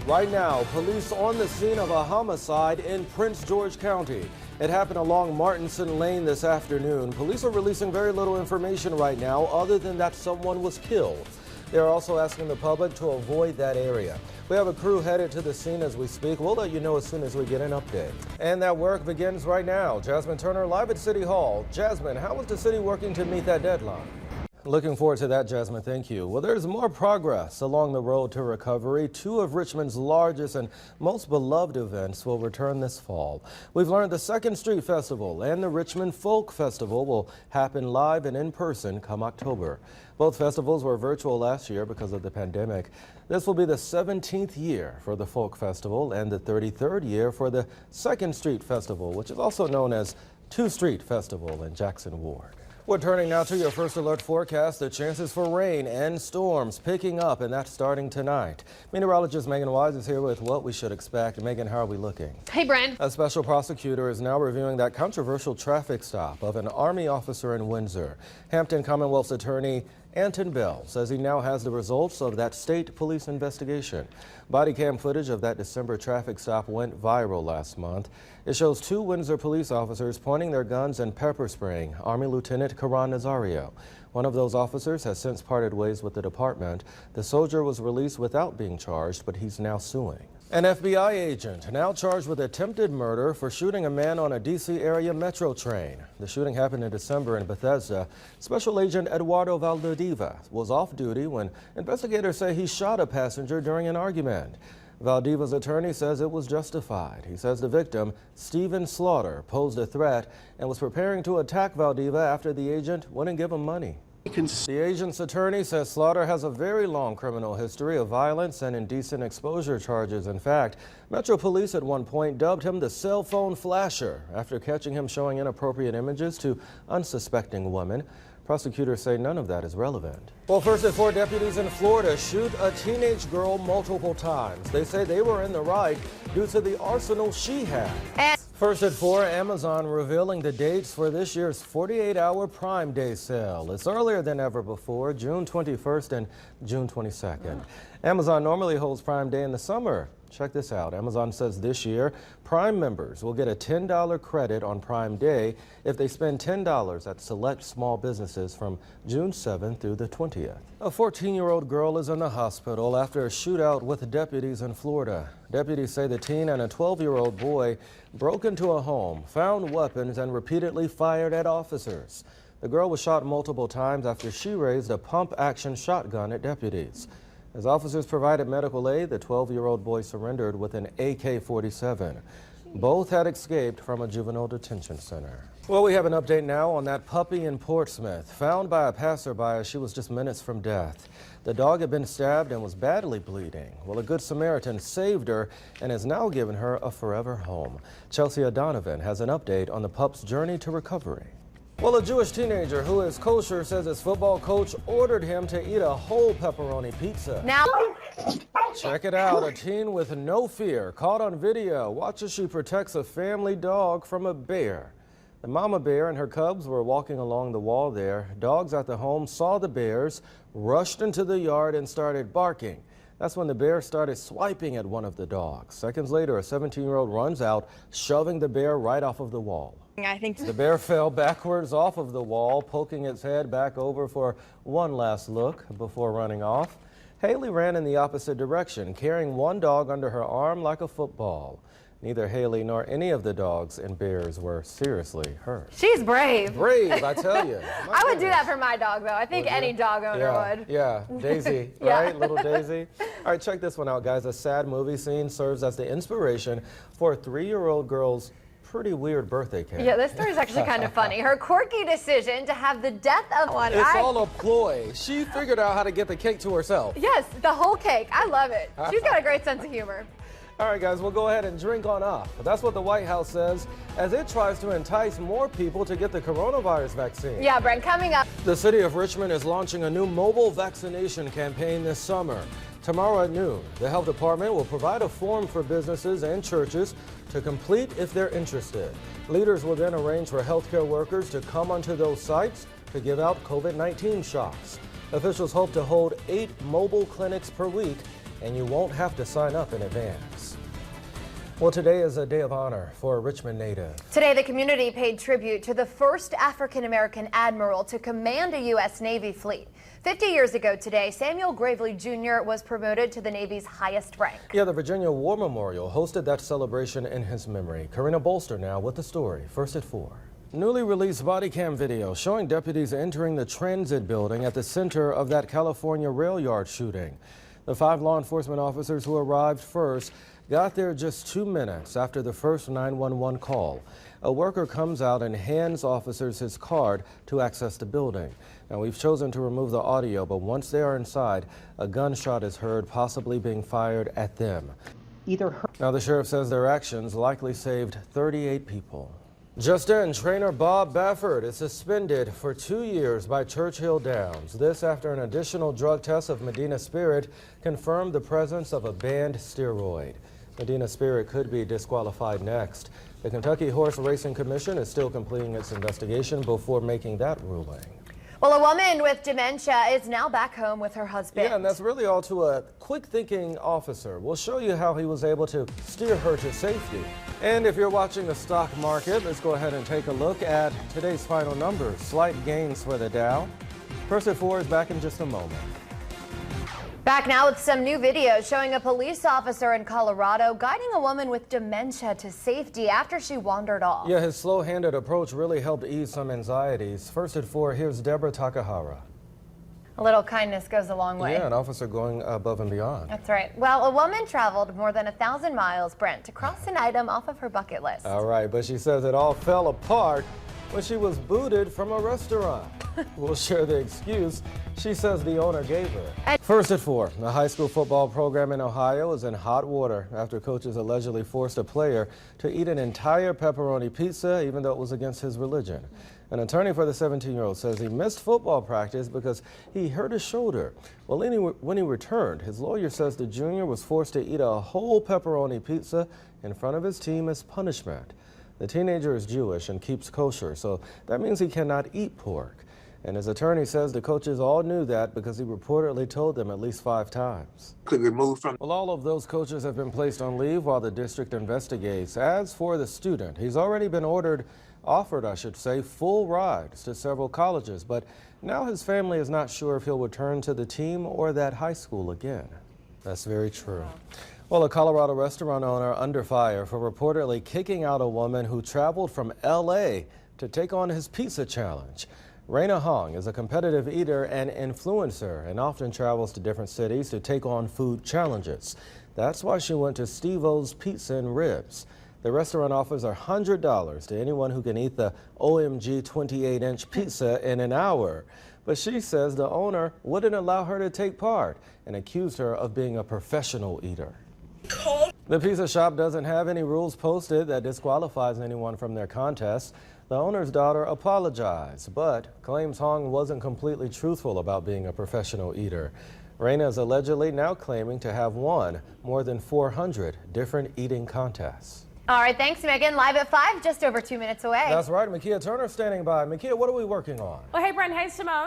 Right now, police on the scene of a homicide in Prince George County. It happened along Martinson Lane this afternoon. Police are releasing very little information right now other than that someone was killed. They are also asking the public to avoid that area. We have a crew headed to the scene as we speak. We'll let you know as soon as we get an update. And that work begins right now. Jasmine Turner live at City Hall. Jasmine, how is the city working to meet that deadline? Looking forward to that, Jasmine. Thank you. Well, there's more progress along the road to recovery. Two of Richmond's largest and most beloved events will return this fall. We've learned the 2nd Street Festival and the Richmond Folk Festival will happen live and in person come October. Both festivals were virtual last year because of the pandemic. This will be the 17th year for the Folk Festival and the 33rd year for the 2nd Street Festival, which is also known as 2 Street Festival in Jackson Ward. We're turning now to your first alert forecast. The chances for rain and storms picking up, and that's starting tonight. Meteorologist Megan Wise is here with what we should expect. Megan, how are we looking? Hey, Brent. A special prosecutor is now reviewing that controversial traffic stop of an Army officer in Windsor. Hampton Commonwealth's attorney Anton Bell says he now has the results of that state police investigation. Body cam footage of that December traffic stop went viral last month. It shows 2 Windsor police officers pointing their guns and pepper spraying Army Lieutenant Karan Nazario. One of those officers has since parted ways with the department. The soldier was released without being charged, but he's now suing. An FBI agent now charged with attempted murder for shooting a man on a D.C. area metro train. The shooting happened in December in Bethesda. Special Agent Eduardo Valdivia was off duty when investigators say he shot a passenger during an argument. Valdivia's attorney says it was justified. He says the victim, Stephen Slaughter, posed a threat and was preparing to attack Valdivia after the agent wouldn't give him money. The agent's attorney says Slaughter has a very long criminal history of violence and indecent exposure charges. In fact, Metro Police at one point dubbed him the cell phone flasher after catching him showing inappropriate images to unsuspecting women. Prosecutors say none of that is relevant. Well, first at 4 deputies in Florida shoot a teenage girl multiple times. They say they were in the right due to the arsenal she had. First at 4, Amazon revealing the dates for this year's 48-hour Prime Day sale. It's earlier than ever before, June 21st and June 22nd. Amazon normally holds Prime Day in the summer. Check this out. Amazon says this year, Prime members will get a $10 credit on Prime Day if they spend $10 at select small businesses from June 7th through the 20th. A 14-year-old girl is in the hospital after a shootout with deputies in Florida. Deputies say the teen and a 12-year-old boy broke into a home, found weapons, and repeatedly fired at officers. The girl was shot multiple times after she raised a pump-action shotgun at deputies. As officers provided medical aid, the 12-year-old boy surrendered with an AK-47. Both had escaped from a juvenile detention center. Well, we have an update now on that puppy in Portsmouth, found by a passerby as she was just minutes from death. The dog had been stabbed and was badly bleeding. Well, a good Samaritan saved her and has now given her a forever home. Chelsea O'Donovan has an update on the pup's journey to recovery. Well, a Jewish teenager who is kosher says his football coach ordered him to eat a whole pepperoni pizza. Now, check it out. A teen with no fear caught on video. Watch as she protects a family dog from a bear. The mama bear and her cubs were walking along the wall there. Dogs at the home saw the bears, rushed into the yard and started barking. That's when the bear started swiping at one of the dogs. Seconds later, a 17-year-old runs out, shoving the bear right off of the wall. I think the bear fell backwards off of the wall, poking its head back over for one last look before running off. Haley ran in the opposite direction, carrying one dog under her arm like a football. Neither Haley nor any of the dogs and bears were seriously hurt. She's brave. Brave, I tell you. I would do that for my dog, though. I think any dog owner would. Yeah, Daisy, Yeah. right? Little Daisy. All right, check this one out, guys. A sad movie scene serves as the inspiration for a 3-year-old girl's pretty weird birthday cake. Yeah, this story is actually kind of funny. Her quirky decision to have the death of one. It's all a ploy. She figured out how to get the cake to herself. Yes, the whole cake. I love it. She's got a great sense of humor. All right, guys, we'll go ahead and drink on up. That's what the White House says as it tries to entice more people to get the coronavirus vaccine. Yeah, Brent, coming up. The city of Richmond is launching a new mobile vaccination campaign this summer. Tomorrow at noon, the health department will provide a form for businesses and churches to complete if they're interested. Leaders will then arrange for healthcare workers to come onto those sites to give out COVID-19 shots. Officials hope to hold 8 mobile clinics per week and you won't have to sign up in advance. Well, today is a day of honor for a Richmond native. Today, the community paid tribute to the first African-American admiral to command a U.S. Navy fleet. 50 years ago today, Samuel Gravely Jr. was promoted to the Navy's highest rank. Yeah, the Virginia War Memorial hosted that celebration in his memory. Karina Bolster now with the story, first at 4. Newly released body cam video showing deputies entering the transit building at the center of that California rail yard shooting. The 5 law enforcement officers who arrived first got there just 2 minutes after the first 911 call. A worker comes out and hands officers his card to access the building. Now, we've chosen to remove the audio, but once they are inside, a gunshot is heard, possibly being fired at them. Now, the sheriff says their actions likely saved 38 people. Just in, trainer Bob Baffert is suspended for 2 years by Churchill Downs. This after an additional drug test of Medina Spirit confirmed the presence of a banned steroid. Medina Spirit could be disqualified next. The Kentucky Horse Racing Commission is still completing its investigation before making that ruling. Well, a woman with dementia is now back home with her husband. Yeah, and that's really all to a quick-thinking officer. We'll show you how he was able to steer her to safety. And if you're watching the stock market, let's go ahead and take a look at today's final numbers. Slight gains for the Dow. First at 4 is back in just a moment. Back now with some new videos showing a police officer in Colorado guiding a woman with dementia to safety after she wandered off. Yeah, his slow-handed approach really helped ease some anxieties. First at 4, here's Deborah Takahara. A little kindness goes a long way. Yeah, an officer going above and beyond. That's right. Well, a woman traveled more than 1,000 miles, Brent, to cross an item off of her bucket list. All right, but she says it all fell apart when she was booted from a restaurant. We'll share the excuse she says the owner gave her. First at 4, the high school football program in Ohio is in hot water after coaches allegedly forced a player to eat an entire pepperoni pizza, even though it was against his religion. An attorney for the 17-year-old says he missed football practice because he hurt his shoulder. Well, when he returned, his lawyer says the junior was forced to eat a whole pepperoni pizza in front of his team as punishment. The teenager is Jewish and keeps kosher, so that means he cannot eat pork. And his attorney says the coaches all knew that because he reportedly told them at least 5 times. Well, all of those coaches have been placed on leave while the district investigates. As for the student, he's already been offered, full rides to several colleges, but now his family is not sure if he'll return to the team or that high school again. That's very true. Well, a Colorado restaurant owner under fire for reportedly kicking out a woman who traveled from L.A. to take on his pizza challenge. Raina Hong is a competitive eater and influencer and often travels to different cities to take on food challenges. That's why she went to Steve-O's Pizza and Ribs. The restaurant offers $100 to anyone who can eat the OMG 28-inch pizza in an hour. But she says the owner wouldn't allow her to take part and accused her of being a professional eater. The pizza shop doesn't have any rules posted that disqualifies anyone from their contest. The owner's daughter apologized, but claims Hong wasn't completely truthful about being a professional eater. Raina is allegedly now claiming to have won more than 400 different eating contests. All right, thanks, Megan. Live at 5, just over 2 minutes away. That's right. Makia Turner standing by. Makia, what are we working on? Well, hey, Brent. Hey, Simone.